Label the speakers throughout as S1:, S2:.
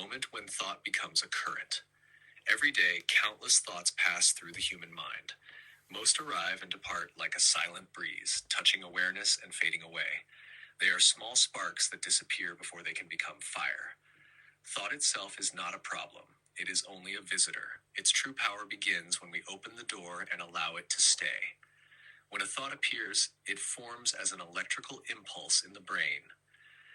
S1: moment when thought becomes a current. Every day, countless thoughts pass through the human mind. Most arrive and depart like a silent breeze, touching awareness and fading away. They are small sparks that disappear before they can become fire. Thought itself is not a problem. It is only a visitor. Its true power begins when we open the door and allow it to stay. When a thought appears, it forms as an electrical impulse in the brain,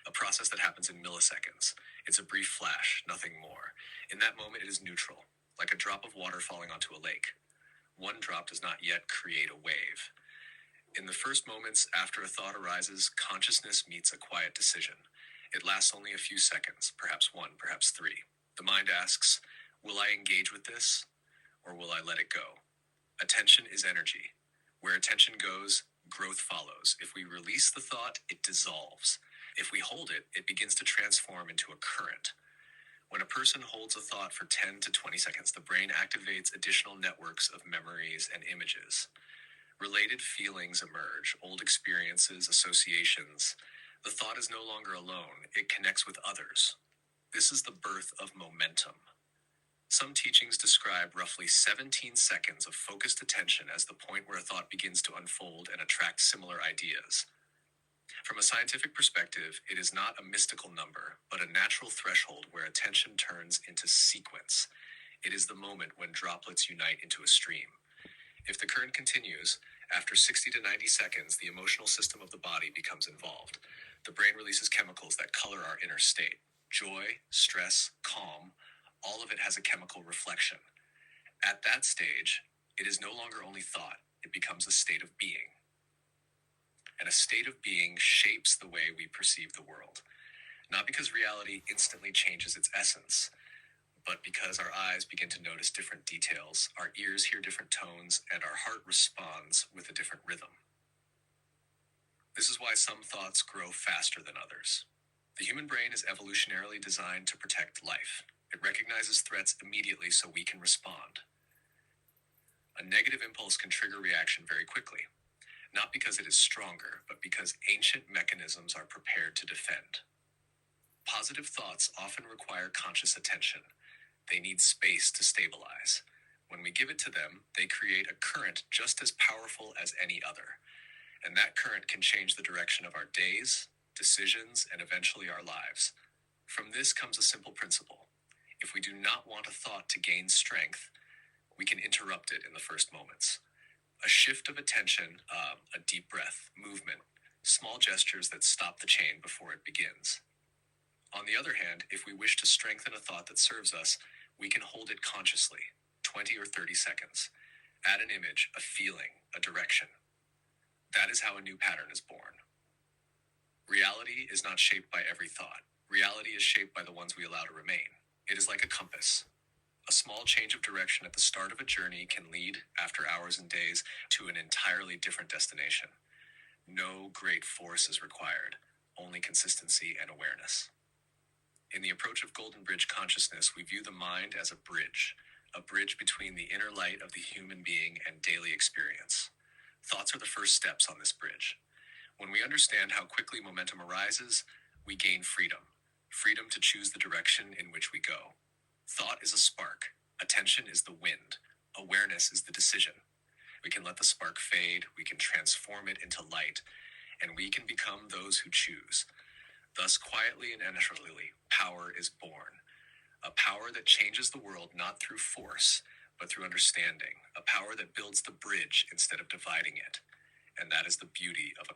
S1: a process that happens in milliseconds. It's a brief flash, nothing more. In that moment, it is neutral, like a drop of water falling onto a lake. One drop does not yet create a wave. In the first moments after a thought arises, consciousness meets a quiet decision. It lasts only a few seconds, perhaps one, perhaps three. The mind asks, will I engage with this, or will I let it go? Attention is energy. Where attention goes, growth follows. If we release the thought, it dissolves. If we hold it, it begins to transform into a current. When a person holds a thought for 10 to 20 seconds, the brain activates additional networks of memories and images. Related feelings emerge, old experiences, associations. The thought is no longer alone. It connects with others. This is the birth of momentum. Some teachings describe roughly 17 seconds of focused attention as the point where a thought begins to unfold and attract similar ideas. From a scientific perspective, it is not a mystical number, but a natural threshold where attention turns into sequence. It is the moment when droplets unite into a stream. If the current continues, after 60 to 90 seconds, the emotional system of the body becomes involved. The brain releases chemicals that color our inner state. Joy, stress, calm, all of it has a chemical reflection. At that stage, it is no longer only thought, it becomes a state of being. And a state of being shapes the way we perceive the world. Not because reality instantly changes its essence, but because our eyes begin to notice different details, our ears hear different tones, and our heart responds with a different rhythm. This is why some thoughts grow faster than others. The human brain is evolutionarily designed to protect life. It recognizes threats immediately so we can respond. A negative impulse can trigger reaction very quickly. Not because it is stronger, but because ancient mechanisms are prepared to defend. Positive thoughts often require conscious attention. They need space to stabilize. When we give it to them, they create a current just as powerful as any other. And that current can change the direction of our days, decisions, and eventually our lives. From this comes a simple principle. If we do not want a thought to gain strength, we can interrupt it in the first moments. A shift of attention, a deep breath, movement, small gestures that stop the chain before it begins. On the other hand, if we wish to strengthen a thought that serves us, we can hold it consciously, 20 or 30 seconds. Add an image, a feeling, a direction. That is how a new pattern is born. Reality is not shaped by every thought. Reality is shaped by the ones we allow to remain. It is like a compass. A small change of direction at the start of a journey can lead, after hours and days, to an entirely different destination. No great force is required, only consistency and awareness. In the approach of Golden Bridge consciousness, we view the mind as a bridge between the inner light of the human being and daily experience. Thoughts are the first steps on this bridge. When we understand how quickly momentum arises, we gain freedom to choose the direction in which we go. Thought is a spark, attention is the wind, awareness is the decision. We can let the spark fade, we can transform it into light, and we can become those who choose. Thus, quietly and naturally, power is born. A power that changes the world not through force, but through understanding. A power that builds the bridge instead of dividing it. And that is the beauty of a